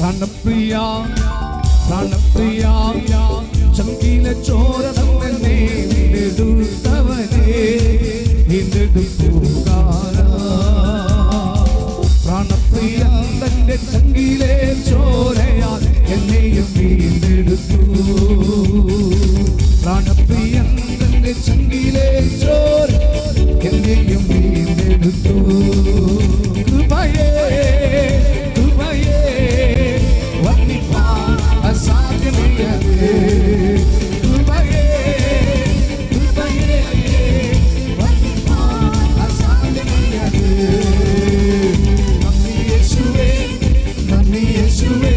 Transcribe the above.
പ്രാണപ്രിയ പ്രാണപ്രിയ ചങ്കിലെ ചോര തന്നെ വീണ്ടെടുത്തവനെ വീണ്ടെടുപ്പുകാരാ പ്രാണപ്രിയ തന്റെ ചങ്കിലെ ചോരയാൽ എന്നെയും വീണ്ടെടുത്തു പ്രാണപ്രിയ തന്റെ ചങ്കിലെ ചോര എന്നെയും വീണ്ടെടുത്തു കൃപയേ കൃപയേ വർണ്ണിപ്പാൻ അസാധ്യമേ കൃപയേ കൃപയേ വർണ്ണിപ്പാൻ അസാധ്യമേ നന്ദി യേശുവേ നന്ദി യേശുവേ